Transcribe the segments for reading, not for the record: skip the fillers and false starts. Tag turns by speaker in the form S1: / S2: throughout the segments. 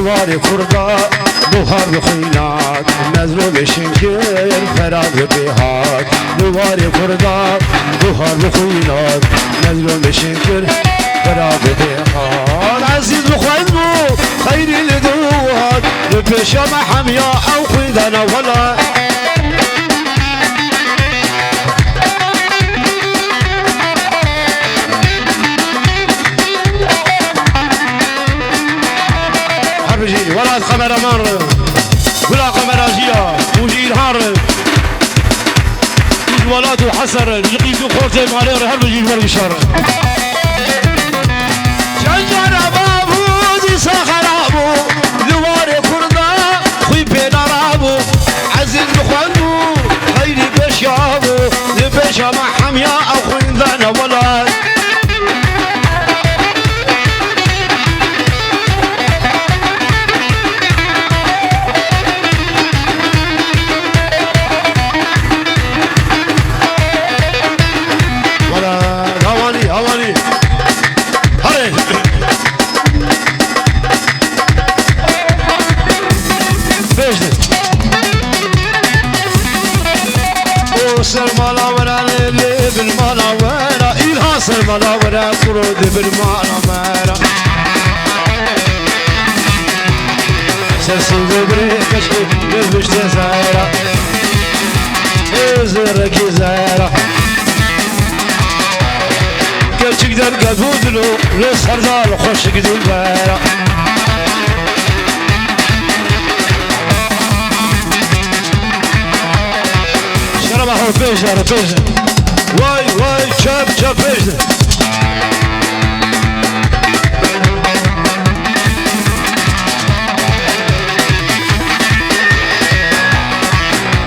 S1: دوار کردا بخار بخینات مظلوم شنکر فراد بهات دوار کردا بخار بخینات مظلوم شنکر فراد بهات عزیز بخواین بو خیری لدوات لپیش محمیا او خویدن اولا ولا الخمر مر ولا خمر أجيا وجيل هار الولاد وحسر يقيس خورتي مالير هر بجيل ورق شر شجر بابو ساخر ابو لوار كردا خوي بين رابو عزيز بخوانو خيري بشابو لبشا محميا او خوين ذانا ولاد الملاورة قرود بالمعلمة سلسل دبري كشف دبشت زايرة زرك زايرة كيف تقدر قبودلو لسهر دال خوش قدول بايرة شرب احو بيجر واي واي شاب شاب بيجر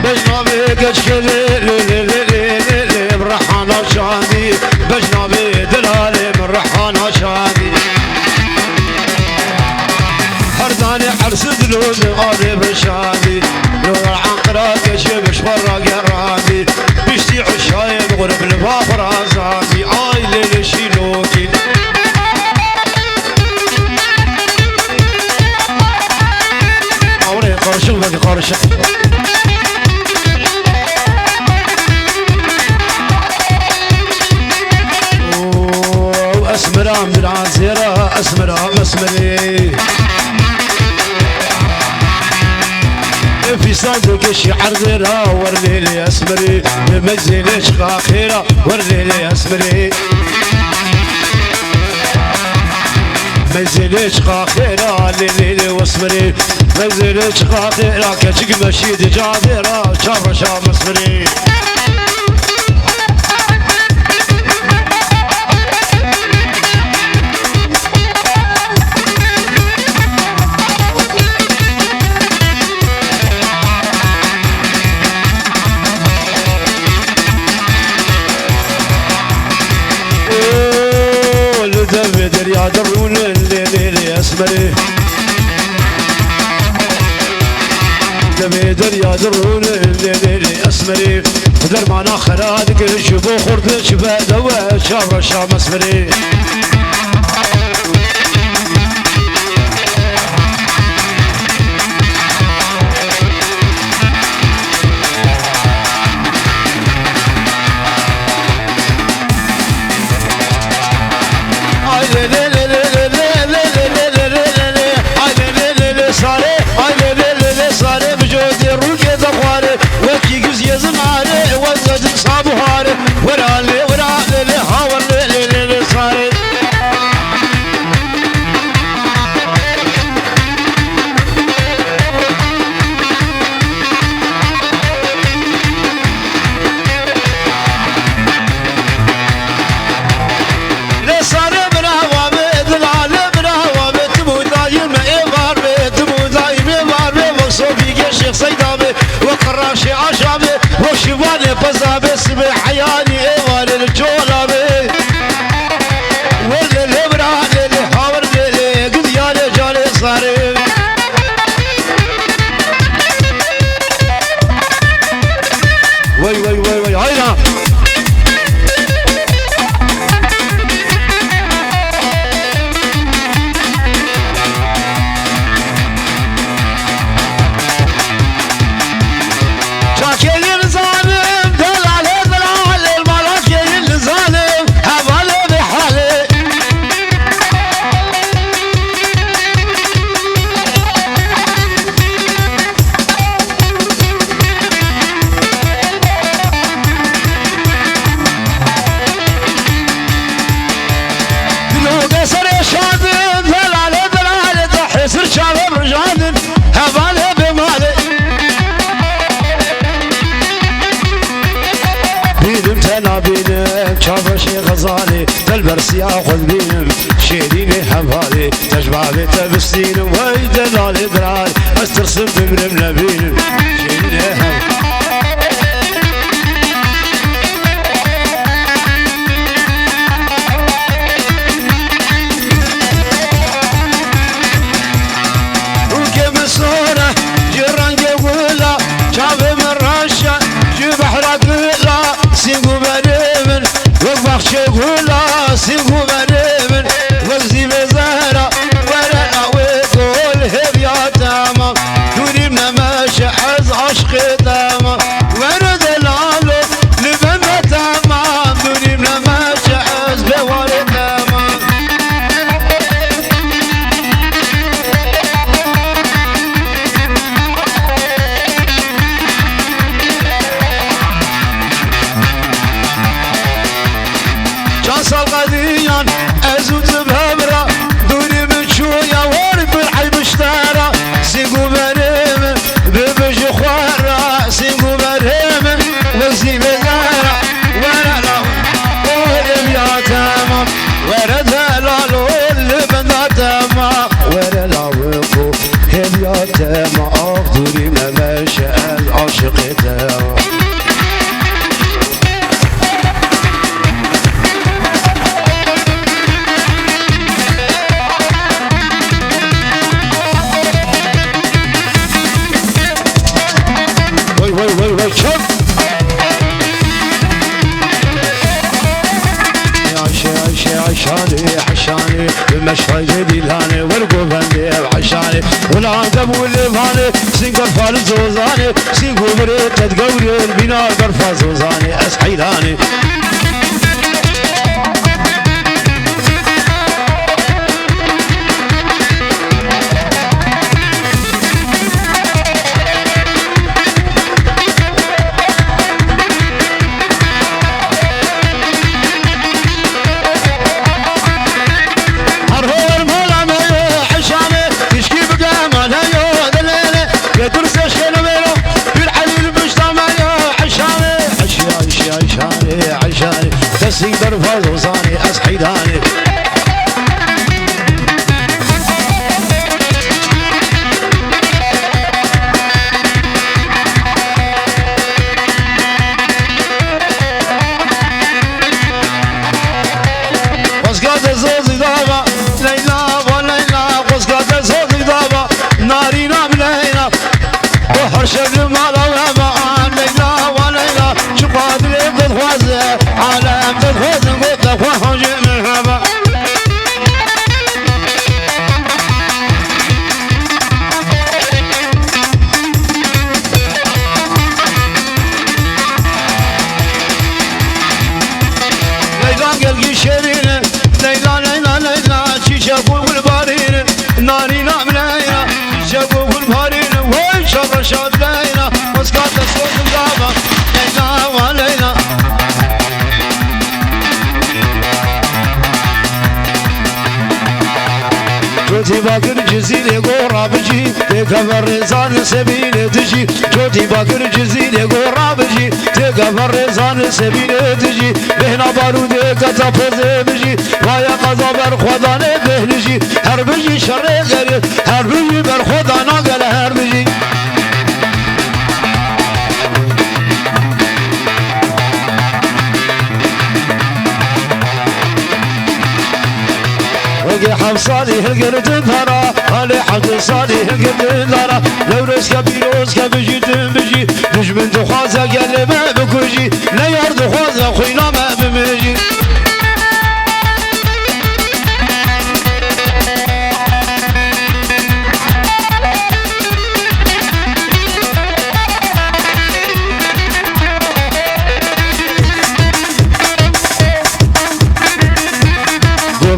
S1: بجنابي كشكلي لي برحانة شادي بجنابي دلالي من رحانة شادي هرداني حرس دلوني قارب شادي لو العنقرة كشف شفرق الرادي بيشتي عشايب غرب البافر عزادي آي ليلي شيلوكي أوري قرشق بقي قرشق أسمرا من عزيرة أسمرا مسمري في صدق الشعر ذرا ورلي لي أسمري بمجزي شقا خيرا ورلي لي أسمري مجزي شقا خيرا ليلي واسمري مجزي شقا خيرا كشك مشيد جابرا شاب شاب مسمري يا درون الليل اسمري دميدر يا درون الليل اسمري قدر معنا خرادك شبو خرد شبه دوا شاب شام اسمري وقراشي عشابي وشباني بزابي سبي حياني ايوان الجولابي واللي الابراني اللي حاورني اللي قدياني جاني صاري وي وي وي وي هينا أجبابي تبستين ويدلالي دراي أسترسم بمرم نبين شيني شغولا سيغو بريمن وزي بزهرة ولا ويقول هبيا تاما دوري من ماشي حز عشق تاما ورد العالو لبنا تاما دوري من ماشي حز بوالي تاما شانسال قديان ازوت بهمرا دوري من شوية وارد بالحي بشتارا سيقو بريم ببج خوارا سيقو بريم وزي بزارا ورلا ورم يا تمام ورد هلالو لبنا تمام ورلا وقو هم يا تمام دوري من مشهد عاشق تمام وي شوف عشاني حشاني بمشفى جبيلاني ورقو بندي عشاني ولا قبول لفاني سنقر فالزوزاني سنقو بريد تتقوري البناء قرفة زوزاني اسحيلاني عشاني تسيدر فوزاني اسحيداني وسقات زوزي دابا ليلى وليلى وسقات زوزي دابا ناري نام ليلى وحر شكل مالا وما ليلى وليلى شقاد لي بتخوازه عالم تدخل قد وحوج مرحبا ليلى قلقي شيرين ليلى ليلى ليلى شيشاكو والبارين ناري نام ليلى شيشاكو والبارين وين شر شاد ليلى وسكات الصوت الغابة ليلى وليلى جوتي باكر جزيرة قورا بجي تكفر رزان سبيل تجي جوتي باكر جزيرة قورا بجي تكفر رزان سبيل تجي بهنا بارود كتفوز بجي ويا قضا برخوضان بهنجي هر بجي شر غير هر بجي برخوضان قال هر بجي وقي حفصاني هلقرت انهرا علي حق صاني هلقرت انهرا لو رزق بيروزك بجي بجي دش من دخوازة قال ما بكوجي لا يرد خوازة خوينا ما بمجي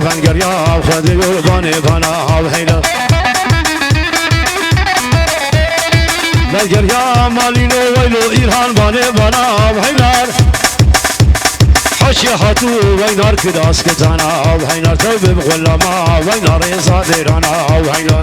S1: بنگر یا خود یوبانی بنا هاوهیلا بنگر یا مالینو ویلو ایران بانی بنا هاوهیلا حشی هاتو وینار کداس کتانا هاوهیلا تو بمغلما وینار زادیرانا هاوهیلا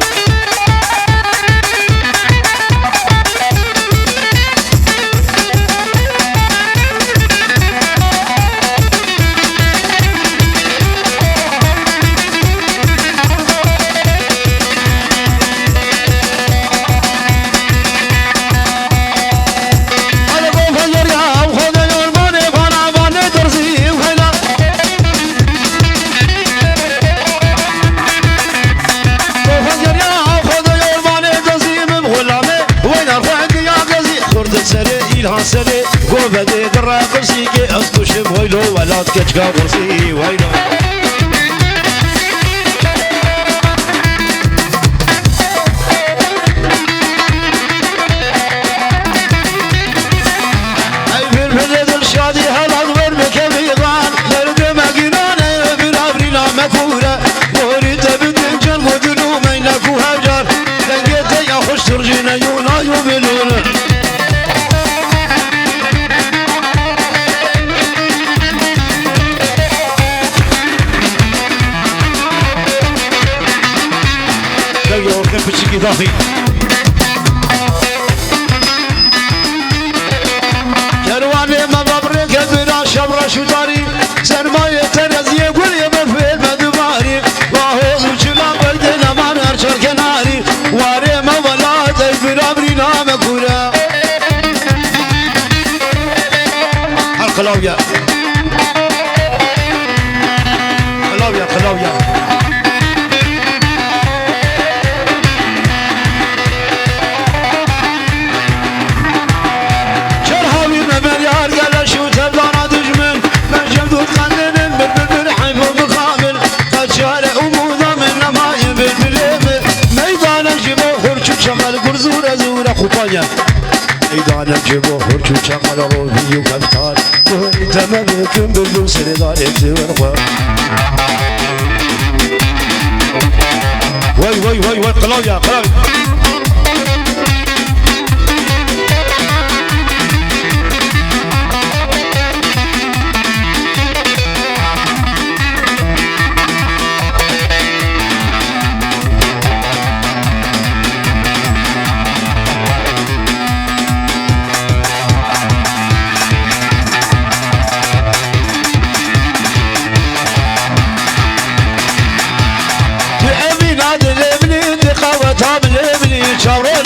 S1: صاد كشكا قرصي وينو ترجينا يونا يوبلون تلاقي أوركن بشكي ضاغي كرواني ما ببرك بنا شبرا شداري سرماية تنزي يقول يا مفيد مدباري واهو وشلا بلدنا ما نرشر كناري واري ما برابري نام كورا القلاوية قلاوية قلاوية شرحاوي مليار قال شو تبلانا دجمن من جمدود قندن بالبلبل حيفو بخامل قد شارع وموضة من نماي بالبلبل ميدان الجبو خرشو شمال قرزورة زورة خوبانيا ميدان الجبو خرشو شمال روحي وكبتار وهي تمامكم بالبل سردار ابتوان وي قلاويا قلاويا شاورو